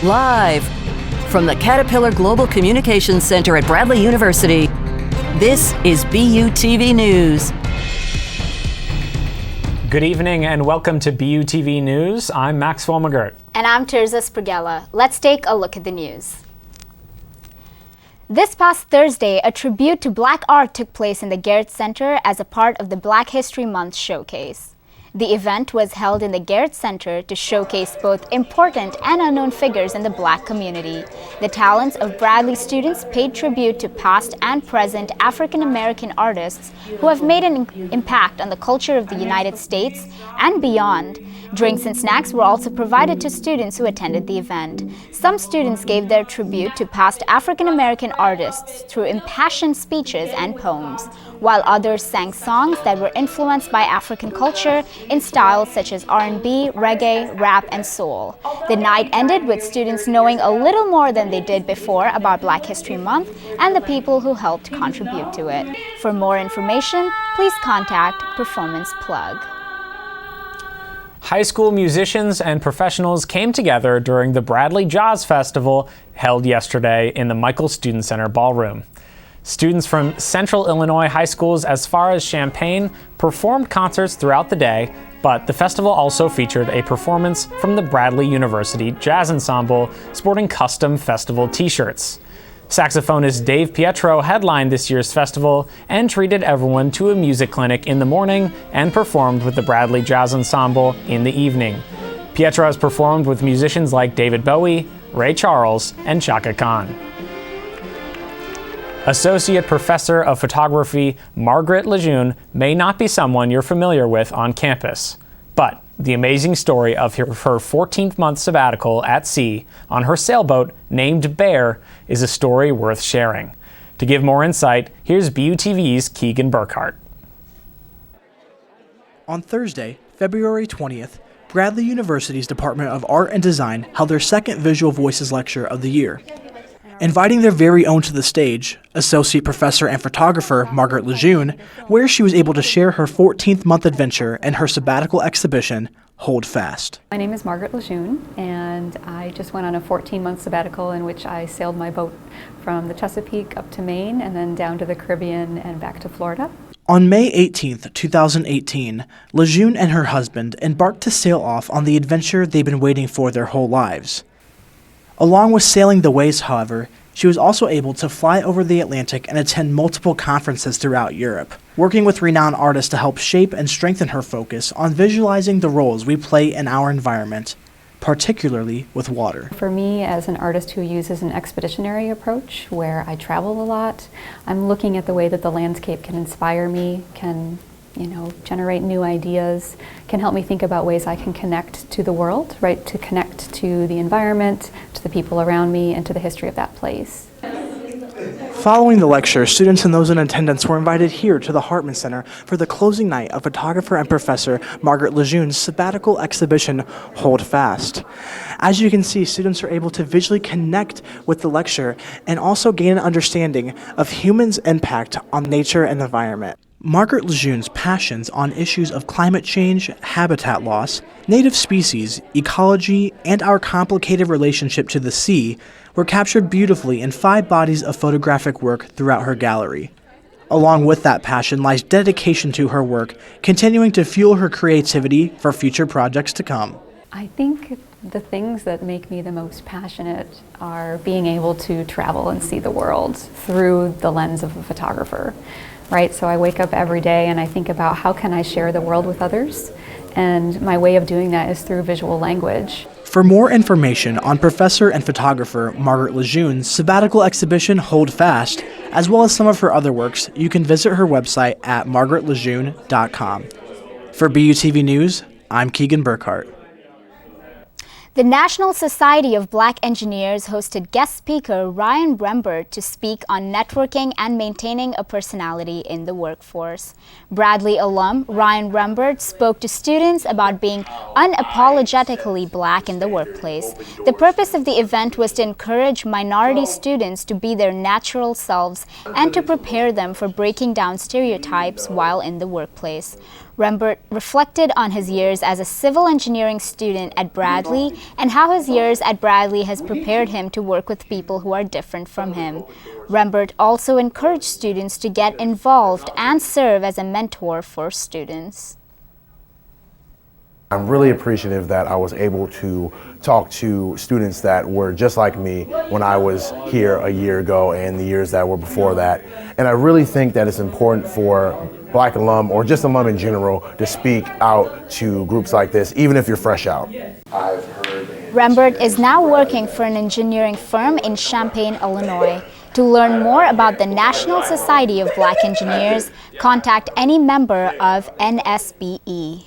Live from the Caterpillar Global Communications Center at Bradley University, this is BUTV News. Good evening and welcome to BUTV News. I'm Maxwell McGirt. And I'm Tirza Sprigella. Let's take a look at the news. This past Thursday, a tribute to Black art took place in the Garrett Center as a part of the Black History Month showcase. The event was held in the Garrett Center to showcase both important and unknown figures in the Black community. The talents of Bradley students paid tribute to past and present African American artists who have made an impact on the culture of the United States and beyond. Drinks and snacks were also provided to students who attended the event. Some students gave their tribute to past African American artists through impassioned speeches and poems, while others sang songs that were influenced by African culture in styles such as R&B, reggae, rap, and soul. The night ended with students knowing a little more than they did before about Black History Month and the people who helped contribute to it. For more information, please contact Performance Plug. High school musicians and professionals came together during the Bradley Jazz Festival held yesterday in the Michael Student Center Ballroom. Students from Central Illinois high schools as far as Champaign performed concerts throughout the day, but the festival also featured a performance from the Bradley University Jazz Ensemble sporting custom festival t-shirts. Saxophonist Dave Pietro headlined this year's festival and treated everyone to a music clinic in the morning and performed with the Bradley Jazz Ensemble in the evening. Pietro has performed with musicians like David Bowie, Ray Charles, and Chaka Khan. Associate Professor of Photography Margaret Lejeune may not be someone you're familiar with on campus, but the amazing story of her 14th-month sabbatical at sea on her sailboat named Bear is a story worth sharing. To give more insight, here's BUTV's Keegan Burkhart. On Thursday, February 20th, Bradley University's Department of Art and Design held their second Visual Voices lecture of the year. Inviting their very own to the stage, Associate Professor and Photographer Margaret Lejeune, where she was able to share her 14th-month adventure and her sabbatical exhibition, Hold Fast. My name is Margaret Lejeune, and I just went on a 14-month sabbatical in which I sailed my boat from the Chesapeake up to Maine and then down to the Caribbean and back to Florida. On May 18, 2018, Lejeune and her husband embarked to sail off on the adventure they've been waiting for their whole lives. Along with sailing the waves, however, she was also able to fly over the Atlantic and attend multiple conferences throughout Europe, working with renowned artists to help shape and strengthen her focus on visualizing the roles we play in our environment, particularly with water. For me, as an artist who uses an expeditionary approach, where I travel a lot, I'm looking at the way that the landscape can inspire me, can generate new ideas, can help me think about ways I can connect to the world, right? To connect to the environment, to the people around me, and to the history of that place. Following the lecture, students and those in attendance were invited here to the Hartman Center for the closing night of photographer and professor Margaret Lejeune's sabbatical exhibition, Hold Fast. As you can see, students are able to visually connect with the lecture and also gain an understanding of humans' impact on nature and environment. Margaret Lejeune's passions on issues of climate change, habitat loss, native species, ecology, and our complicated relationship to the sea were captured beautifully in 5 bodies of photographic work throughout her gallery. Along with that passion lies dedication to her work, continuing to fuel her creativity for future projects to come. I think the things that make me the most passionate are being able to travel and see the world through the lens of a photographer. Right, so I wake up every day and I think about how can I share the world with others, and my way of doing that is through visual language. For more information on professor and photographer Margaret Lejeune's sabbatical exhibition Hold Fast, as well as some of her other works, you can visit her website at margaretlejeune.com. For BUTV News, I'm Keegan Burkhart. The National Society of Black Engineers hosted guest speaker Ryan Rembert to speak on networking and maintaining a personality in the workforce. Bradley alum Ryan Rembert spoke to students about being unapologetically Black in the workplace. The purpose of the event was to encourage minority students to be their natural selves and to prepare them for breaking down stereotypes while in the workplace. Rembert reflected on his years as a civil engineering student at Bradley and how his years at Bradley has prepared him to work with people who are different from him. Rembert also encouraged students to get involved and serve as a mentor for students. I'm really appreciative that I was able to talk to students that were just like me when I was here a year ago and the years that were before that. And I really think that it's important for Black alum, or just alum in general, to speak out to groups like this, even if you're fresh out. Rembert is now working for an engineering firm in Champaign, Illinois. To learn more about the National Society of Black Engineers, contact any member of NSBE.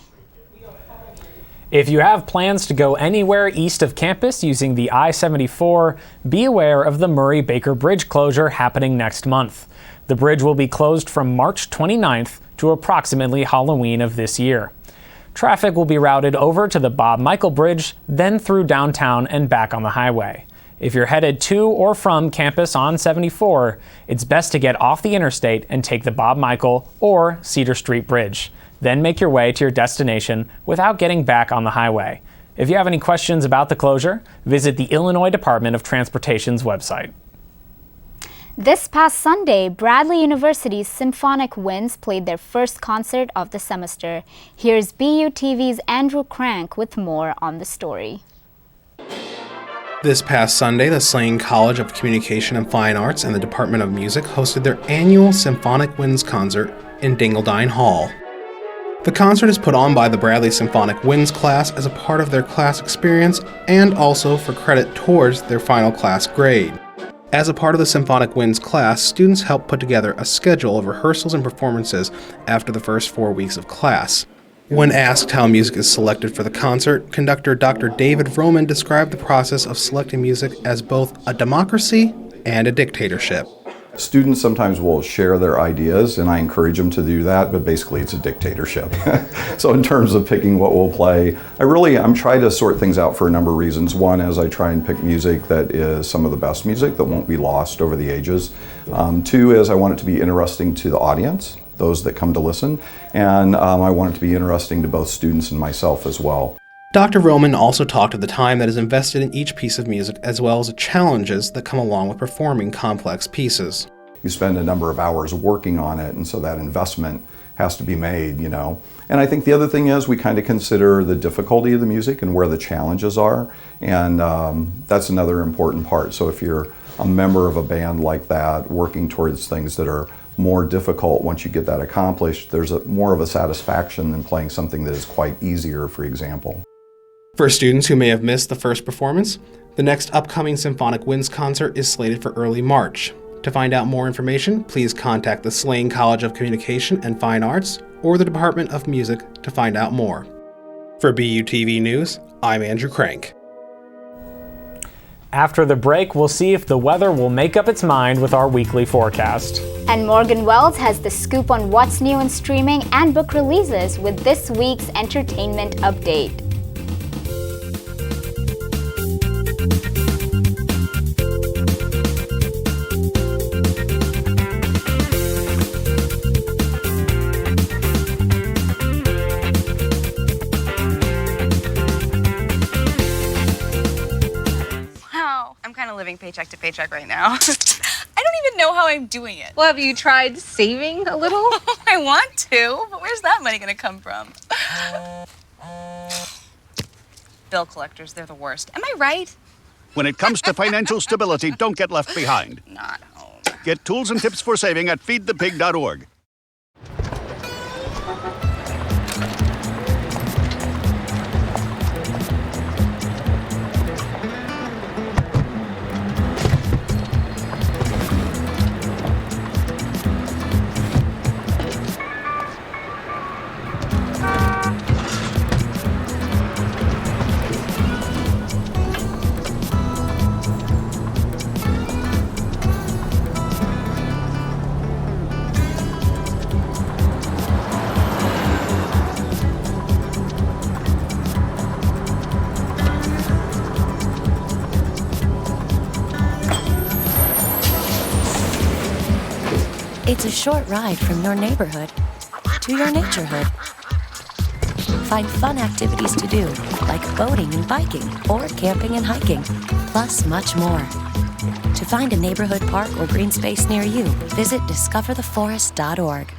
If you have plans to go anywhere east of campus using the I-74, be aware of the Murray-Baker Bridge closure happening next month. The bridge will be closed from March 29th to approximately Halloween of this year. Traffic will be routed over to the Bob Michael Bridge, then through downtown and back on the highway. If you're headed to or from campus on 74, it's best to get off the interstate and take the Bob Michael or Cedar Street Bridge. Then make your way to your destination without getting back on the highway. If you have any questions about the closure, visit the Illinois Department of Transportation's website. This past Sunday, Bradley University's Symphonic Winds played their first concert of the semester. Here's BUTV's Andrew Crank with more on the story. This past Sunday, the Slane College of Communication and Fine Arts and the Department of Music hosted their annual Symphonic Winds concert in Dingledine Hall. The concert is put on by the Bradley Symphonic Winds class as a part of their class experience and also for credit towards their final class grade. As a part of the Symphonic Winds class, students help put together a schedule of rehearsals and performances after the first 4 weeks of class. When asked how music is selected for the concert, conductor Dr. David Roman described the process of selecting music as both a democracy and a dictatorship. Students sometimes will share their ideas, and I encourage them to do that, but basically it's a dictatorship. So in terms of picking what we'll play, I'm trying to sort things out for a number of reasons. One is I try and pick music that is some of the best music that won't be lost over the ages. Two is I want it to be interesting to the audience, those that come to listen, and I want it to be interesting to both students and myself as well. Dr. Roman also talked of the time that is invested in each piece of music as well as the challenges that come along with performing complex pieces. You spend a number of hours working on it, and so that investment has to be made, And I think the other thing is we kind of consider the difficulty of the music and where the challenges are, and that's another important part. So if you're a member of a band like that, working towards things that are more difficult, once you get that accomplished, there's more of a satisfaction than playing something that is quite easier, for example. For students who may have missed the first performance, the next upcoming Symphonic Winds concert is slated for early March. To find out more information, please contact the Slane College of Communication and Fine Arts or the Department of Music to find out more. For BUTV News, I'm Andrew Crank. After the break, we'll see if the weather will make up its mind with our weekly forecast. And Morgan Wells has the scoop on what's new in streaming and book releases with this week's entertainment update. Living paycheck to paycheck right now. I don't even know how I'm doing it. Well, have you tried saving a little? I want to, but where's that money gonna come from? Bill collectors, they're the worst. Am I right? When it comes to financial stability, don't get left behind. Not home. Get tools and tips for saving at feedthepig.org. It's a short ride from your neighborhood to your naturehood. find fun activities to do, like boating and biking, or camping and hiking, plus much more. To find a neighborhood park or green space near you, visit discovertheforest.org.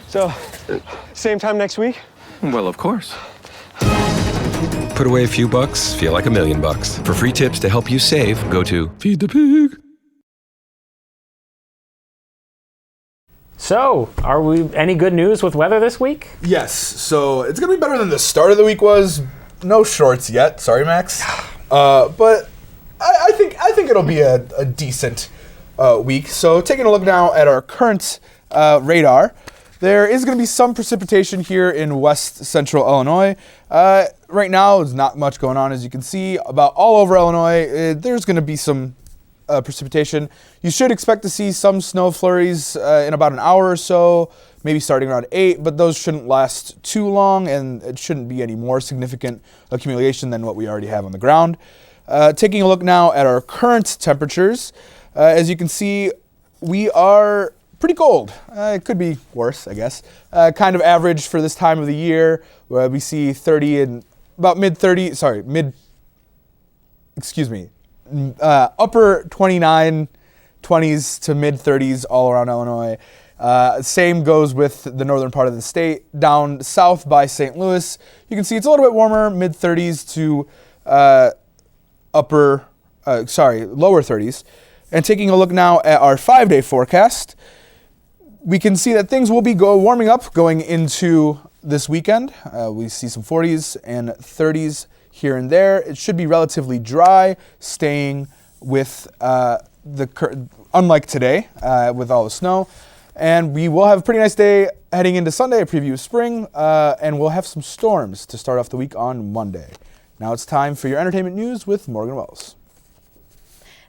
So, same time next week? Well, of course. Put away a few bucks, feel like $1 million. For free tips to help you save, go to Feed the Pig. So, are we any good news with weather this week? Yes. So it's gonna be better than the start of the week was. No shorts yet. Sorry, Max. But I think it'll be a decent week. So taking a look now at our current radar. There is going to be some precipitation here in west central Illinois. Right now, there's not much going on, as you can see. About all over Illinois, there's going to be some precipitation. You should expect to see some snow flurries in about an hour or so, maybe starting around 8, but those shouldn't last too long, and it shouldn't be any more significant accumulation than what we already have on the ground. Taking a look now at our current temperatures, as you can see, we are pretty cold. It could be worse, I guess. Kind of average for this time of the year, where we see 30 and about upper 29, 20s to mid 30s all around Illinois. Same goes with the northern part of the state. Down south by St. Louis, you can see it's a little bit warmer, mid 30s to lower 30s. And taking a look now at our 5-day forecast, we can see that things will be warming up going into this weekend. We see some 40s and 30s here and there. It should be relatively dry, staying with unlike today with all the snow. And we will have a pretty nice day heading into Sunday, a preview of spring, and we'll have some storms to start off the week on Monday. Now it's time for your entertainment news with Morgan Wells.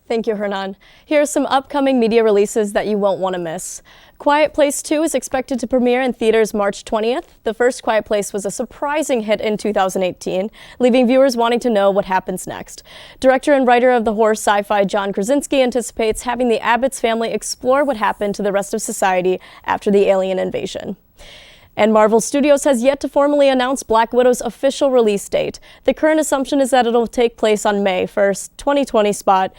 Thank you, Hernan. Here are some upcoming media releases that you won't want to miss. Quiet Place 2 is expected to premiere in theaters March 20th. The first Quiet Place was a surprising hit in 2018, leaving viewers wanting to know what happens next. Director and writer of the horror sci-fi John Krasinski anticipates having the Abbott's family explore what happened to the rest of society after the alien invasion. And Marvel Studios has yet to formally announce Black Widow's official release date. The current assumption is that it'll take place on May 1st, 2020 spot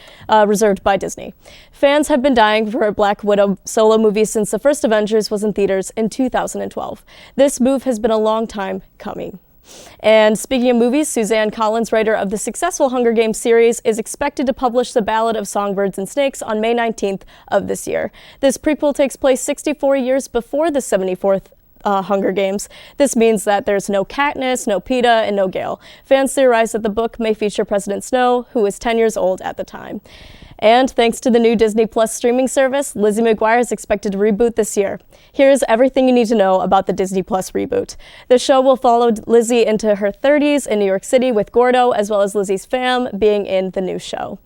reserved by Disney. Fans have been dying for a Black Widow solo movie since the first Avengers was in theaters in 2012. This move has been a long time coming. And speaking of movies, Suzanne Collins, writer of the successful Hunger Games series, is expected to publish The Ballad of Songbirds and Snakes on May 19th of this year. This prequel takes place 64 years before the 74th Hunger Games. This means that there's no Katniss, no Peeta, and no Gale. Fans theorize that the book may feature President Snow, who was 10 years old at the time. And thanks to the new Disney Plus streaming service, Lizzie McGuire is expected to reboot this year. Here's everything you need to know about the Disney Plus reboot. The show will follow Lizzie into her 30s in New York City with Gordo, as well as Lizzie's fam being in the new show.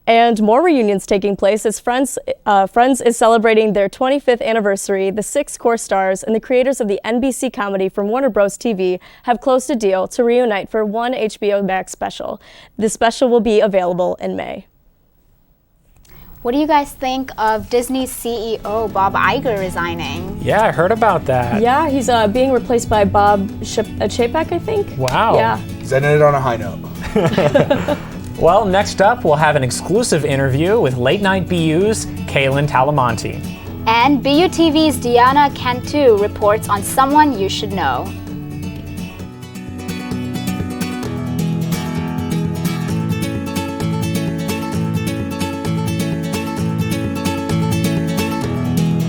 And more reunions taking place as Friends is celebrating their 25th anniversary. The 6 core stars and the creators of the NBC comedy from Warner Bros. TV have closed a deal to reunite for one HBO Max special. The special will be available in May. What do you guys think of Disney's CEO, Bob Iger, resigning? Yeah, I heard about that. Yeah, he's being replaced by Bob Chapek, I think. Wow. Yeah. He's ended it on a high note. Well, next up, we'll have an exclusive interview with Late Night BU's Kaylin Talamonte. And BUTV's Diana Cantu reports on someone you should know.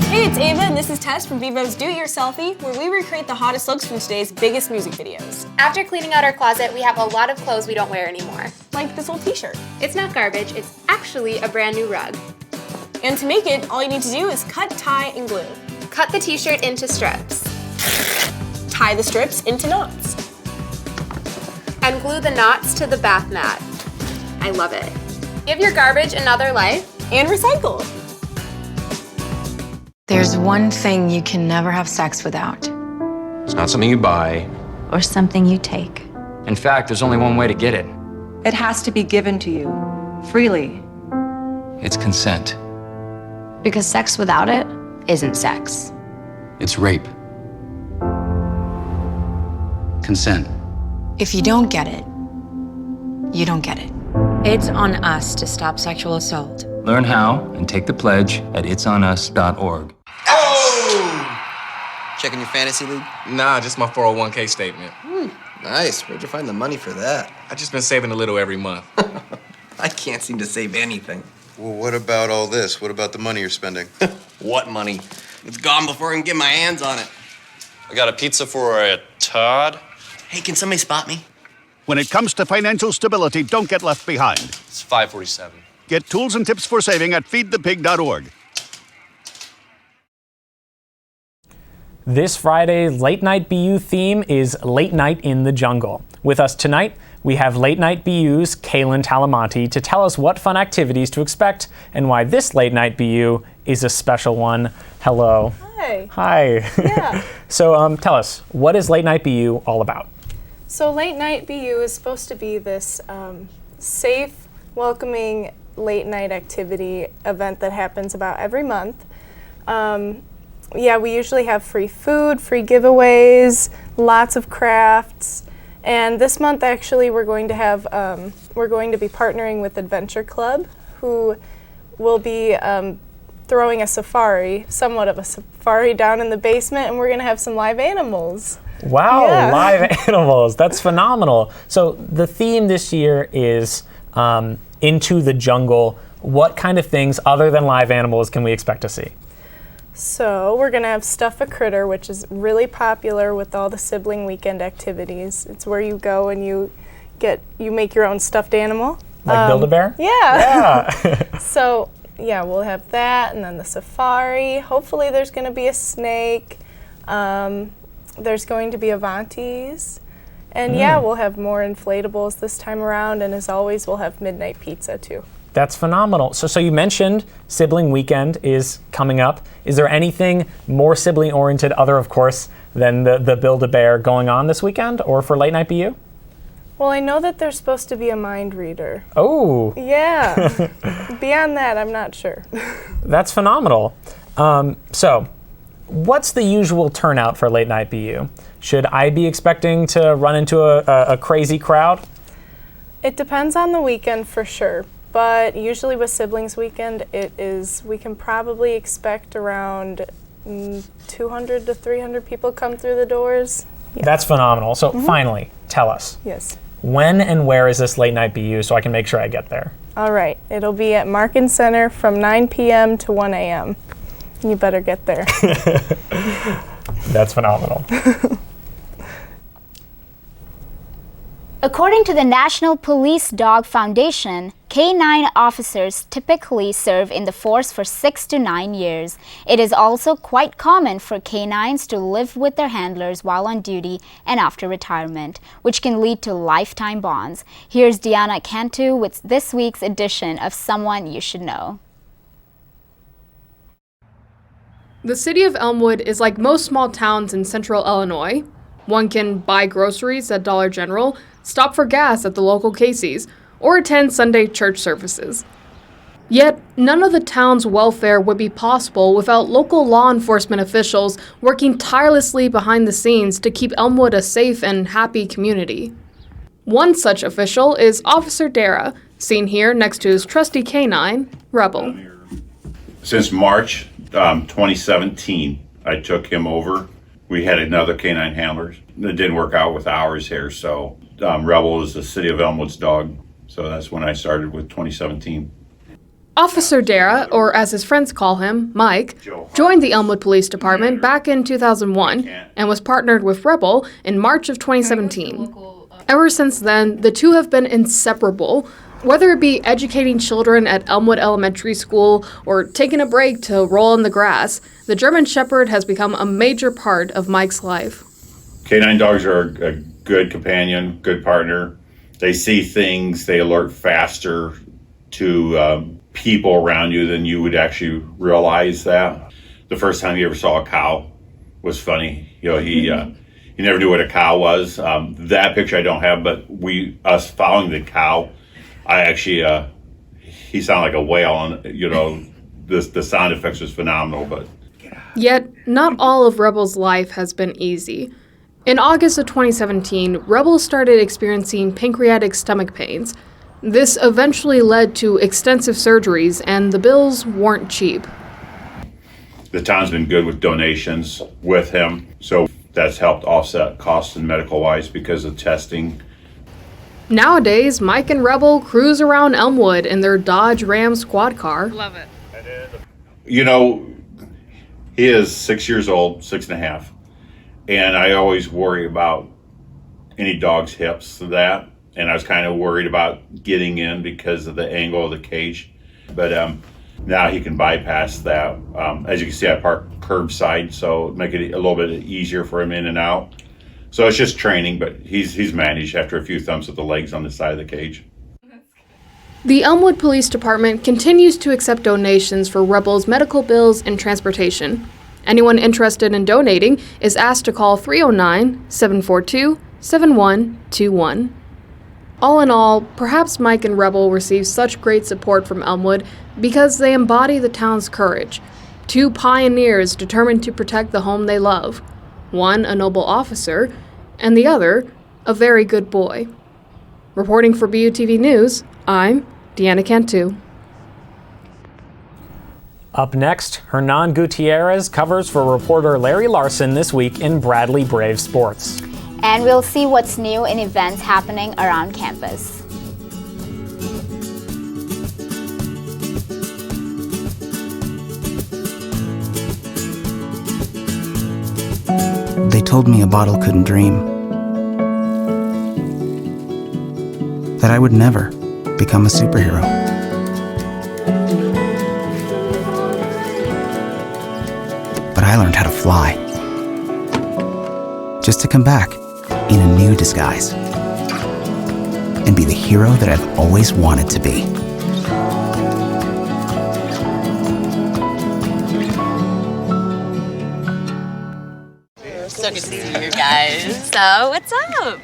Hey, it's Ava, and this is Tess from Vivo's Do It Yourselfie, where we recreate the hottest looks from today's biggest music videos. After cleaning out our closet, we have a lot of clothes we don't wear anymore. Like this old t-shirt. It's not garbage, it's actually a brand new rug. And to make it, all you need to do is cut, tie, and glue. Cut the t-shirt into strips. Tie the strips into knots. And glue the knots to the bath mat. I love it. Give your garbage another life. And recycle. There's one thing you can never have sex without. It's not something you buy. Or something you take. In fact, there's only one way to get it. It has to be given to you, freely. It's consent. Because sex without it isn't sex. It's rape. Consent. If you don't get it, you don't get it. It's on us to stop sexual assault. Learn how and take the pledge at itsonus.org. Checking your fantasy league? Nah, just my 401k statement. Nice. Where'd you find the money for that? I just been saving a little every month. I can't seem to save anything. Well, what about all this? What about the money you're spending? What money? It's gone before I can get my hands on it. I got a pizza for a Todd. Hey, can somebody spot me? When it comes to financial stability, don't get left behind. It's 547. Get tools and tips for saving at feedthepig.org. This Friday's Late Night BU theme is Late Night in the Jungle. With us tonight, we have Late Night BU's Kaylin Talamonte to tell us what fun activities to expect and why this Late Night BU is a special one. Hello. Hi. Hi. Yeah. So tell us, what is Late Night BU all about? So Late Night BU is supposed to be this safe, welcoming late night activity event that happens about every month. Yeah, we usually have free food, free giveaways, lots of crafts. And this month, actually, we're going to be partnering with Adventure Club, who will be throwing a safari, somewhat of a safari down in the basement, and we're going to have some live animals. Wow, Yeah. live animals. That's phenomenal. So the theme this year is Into the Jungle. What kind of things other than live animals can we expect to see? So we're going to have Stuff a Critter, which is really popular with all the sibling weekend activities. It's where you go and you make your own stuffed animal. Like Build-A-Bear? Yeah. Yeah. So, yeah, we'll have that, and then the safari. Hopefully there's going to be a snake. There's going to be Avantis. And yeah, we'll have more inflatables this time around, and as always, we'll have midnight pizza too. That's phenomenal. So you mentioned Sibling Weekend is coming up. Is there anything more sibling-oriented, other, of course, than the Build-A-Bear going on this weekend or for Late Night BU? Well, I know that there's supposed to be a mind reader. Oh. Yeah. Beyond that, I'm not sure. That's phenomenal. So what's the usual turnout for Late Night BU? Should I be expecting to run into a crazy crowd? It depends on the weekend for sure. But usually with Siblings Weekend, we can probably expect around 200 to 300 people come through the doors. Yeah. That's phenomenal. So finally, tell us. Yes. When and where is this Late Night BU so I can make sure I get there? All right. It'll be at Markin Center from 9 p.m. to 1 a.m. You better get there. That's phenomenal. According to the National Police Dog Foundation, K9 officers typically serve in the force for 6 to 9 years. It is also quite common for K9s to live with their handlers while on duty and after retirement, which can lead to lifetime bonds. Here's Deanna Cantu with this week's edition of Someone You Should Know. The city of Elmwood is like most small towns in central Illinois. One can buy groceries at Dollar General, stop for gas at the local Casey's, or attend Sunday church services. Yet, none of the town's welfare would be possible without local law enforcement officials working tirelessly behind the scenes to keep Elmwood a safe and happy community. One such official is Officer Dara, seen here next to his trusty canine, Rebel. Since March 2017, I took him over. We had another canine handler. It didn't work out with ours here, so Rebel is the city of Elmwood's dog. So that's when I started with 2017. Officer Dara, or as his friends call him, Mike, joined the Elmwood Police Department back in 2001 and was partnered with Rebel in March of 2017. Ever since then, the two have been inseparable, whether it be educating children at Elmwood Elementary School or taking a break to roll in the grass. The German Shepherd has become a major part of Mike's life. Canine dogs are a good companion, good partner. They see things, they alert faster to people around you than you would actually realize that. the first time he ever saw a cow was funny. You know, he never knew what a cow was. That picture I don't have, but us following the cow, I actually he sounded like a whale, and you know, the sound effects was phenomenal. But yet, not all of Rebel's life has been easy. In August of 2017, Rebel started experiencing pancreatic stomach pains. This eventually led to extensive surgeries, and the bills weren't cheap. The town's been good with donations with him, so that's helped offset costs in medical-wise because of testing. Nowadays, Mike and Rebel cruise around Elmwood in their Dodge Ram squad car. Love it. You know, he is 6 years old, 6.5, and I always worry about any dog's hips, and I was kind of worried about getting in because of the angle of the cage, but now he can bypass that. As you can see, I park curbside, so make it a little bit easier for him in and out. So it's just training, but he's managed after a few thumps with the legs on the side of the cage. The Elmwood Police Department continues to accept donations for Rebel's medical bills and transportation. Anyone interested in donating is asked to call 309-742-7121. All in all, perhaps Mike and Rebel receive such great support from Elmwood because they embody the town's courage. Two pioneers determined to protect the home they love. One a noble officer, and the other a very good boy. Reporting for BUTV News, I'm Deanna Cantu. Up next, Hernan Gutierrez covers for reporter Larry Larson this week in Bradley Brave Sports. And we'll see what's new in events happening around campus. They told me a bottle couldn't dream. That I would never become a superhero. But I learned how to fly. Just to come back in a new disguise and be the hero that I've always wanted to be. So good to see you guys. So, what's up?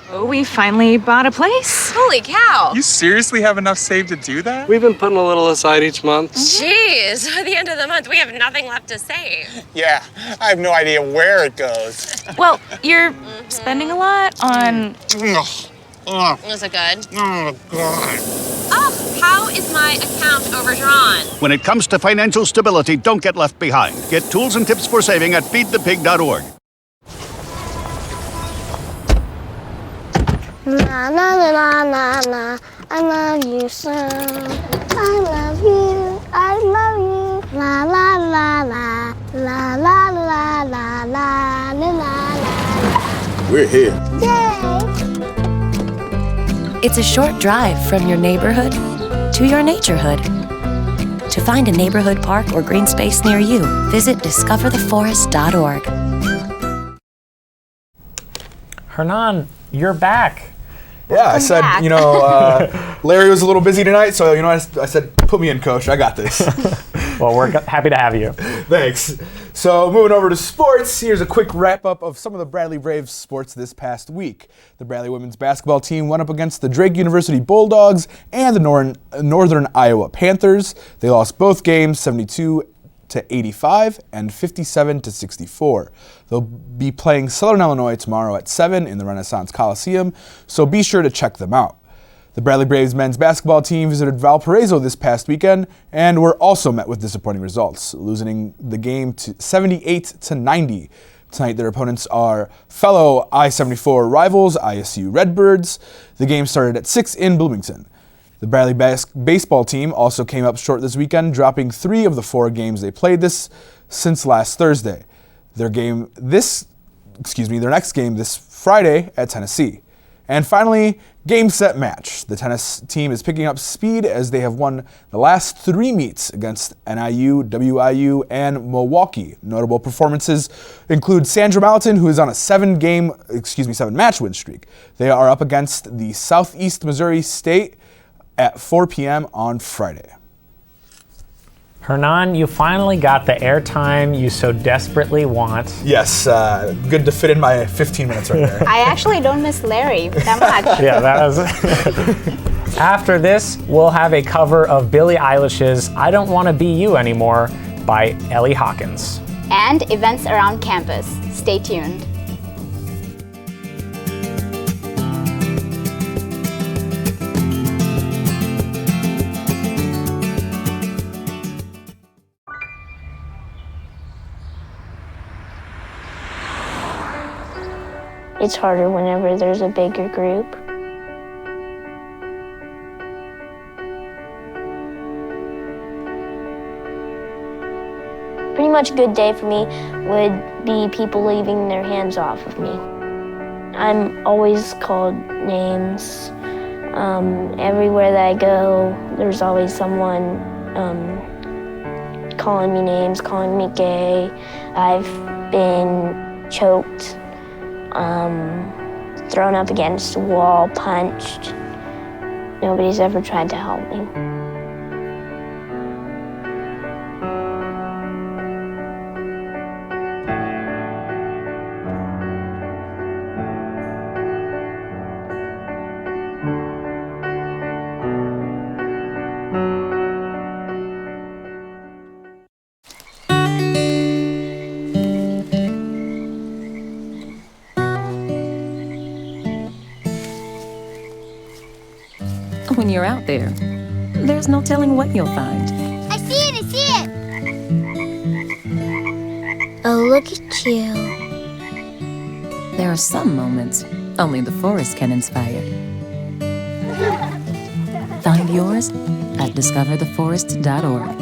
Oh, we finally bought a place. Holy cow! You seriously have enough saved to do that? We've been putting a little aside each month. Jeez, at the end of the month, we have nothing left to save. Yeah, I have no idea where it goes. Well, you're spending a lot on... Is it good? Oh, God. Oh, how is my account overdrawn? When it comes to financial stability, don't get left behind. Get tools and tips for saving at feedthepig.org. Na na na na na, I love you so. I love you, I love you. La la la la, la la la la la la la. We're here. Yay! It's a short drive from your neighborhood to your naturehood. To find a neighborhood park or green space near you, visit discovertheforest.org. Hernan, you're back. Yeah, I said, you know, Larry was a little busy tonight, so, you know, I said, put me in, coach. I got this. Well, we're happy to have you. Thanks. So, moving over to sports, here's a quick wrap-up of some of the Bradley Braves sports this past week. The Bradley women's basketball team went up against the Drake University Bulldogs and the Northern Iowa Panthers. They lost both games 72-85 and 57-64. They'll be playing Southern Illinois tomorrow at 7 in the Renaissance Coliseum, so be sure to check them out. The Bradley Braves men's basketball team visited Valparaiso this past weekend and were also met with disappointing results, losing the game to 78-90. Tonight, their opponents are fellow I-74 rivals, ISU Redbirds. The game started at 6 in Bloomington. The Bradley baseball team also came up short this weekend, dropping 3 of the 4 games they played since last Thursday. Their next game this Friday at Tennessee. And finally, game, set, match. The tennis team is picking up speed as they have won the last 3 meets against NIU, WIU, and Milwaukee. Notable performances include Sandra Malton, who is on a 7-match win streak. They are up against the Southeast Missouri State at 4 p.m. on Friday. Hernan, you finally got the airtime you so desperately want. Yes, good to fit in my 15 minutes right there. I actually don't miss Larry that much. Yeah, that was. After this, we'll have a cover of Billie Eilish's I Don't Want to Be You Anymore by Ellie Hawkins. And events around campus. Stay tuned. It's harder whenever there's a bigger group. Pretty much a good day for me would be people leaving their hands off of me. I'm always called names. Everywhere that I go, there's always someone calling me names, calling me gay. I've been choked, thrown up against a wall, punched. Nobody's ever tried to help me. When you're out there, there's no telling what you'll find. I see it, I see it! Oh, look at you. There are some moments only the forest can inspire. Find yours at discovertheforest.org.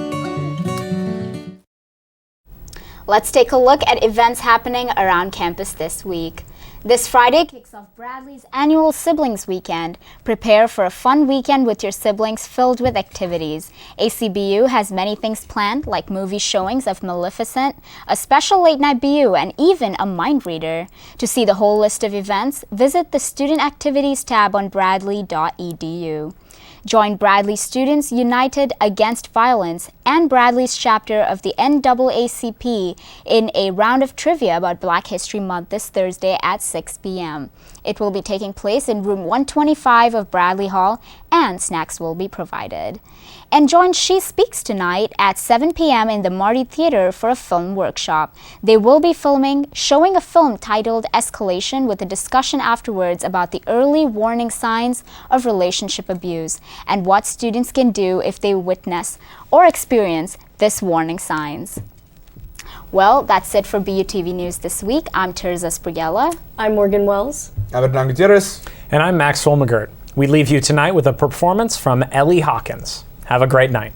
Let's take a look at events happening around campus this week. This Friday kicks off Bradley's annual Siblings Weekend. Prepare for a fun weekend with your siblings filled with activities. ACBU has many things planned, like movie showings of Maleficent, a special late-night BU, and even a mind reader. To see the whole list of events, visit the Student Activities tab on bradley.edu. Join Bradley Students United Against Violence and Bradley's chapter of the NAACP in a round of trivia about Black History Month this Thursday at 6 p.m. It will be taking place in room 125 of Bradley Hall, and snacks will be provided. And join She Speaks tonight at 7 p.m. in the Marty Theater for a film workshop. They will be showing a film titled Escalation, with a discussion afterwards about the early warning signs of relationship abuse and what students can do if they witness or experience this warning signs. Well, that's it for BUTV News this week. I'm Terza Sprigella. I'm Morgan Wells. I'm Hernan Gutierrez. And I'm Maxwell McGirt. We leave you tonight with a performance from Ellie Hawkins. Have a great night.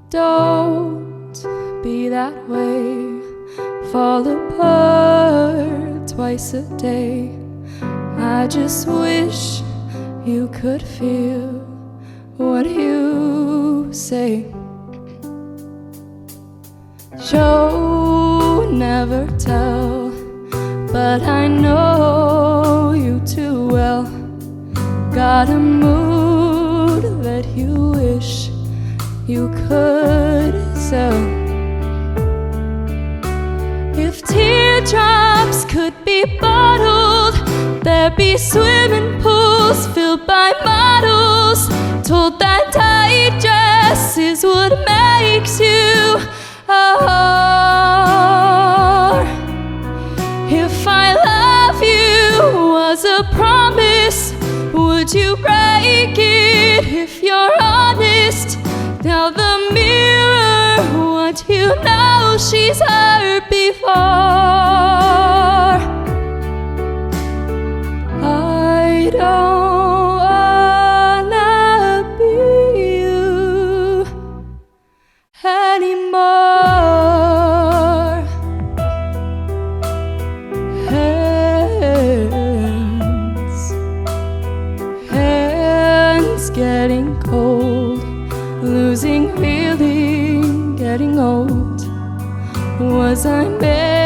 Don't be that way, fall apart twice a day. I just wish you could feel what you say. Show, never tell, but I know you too well. Got a mood that you wish you could sell. If teardrops could be bottled, there'd be swimming pools filled by models, told that tight dress is what makes you are. If I love you was a promise, would you break it if you're honest? Tell the mirror what you know she's heard before. I don't wanna be you anymore. Hands getting cold, losing feeling, getting old. Was I made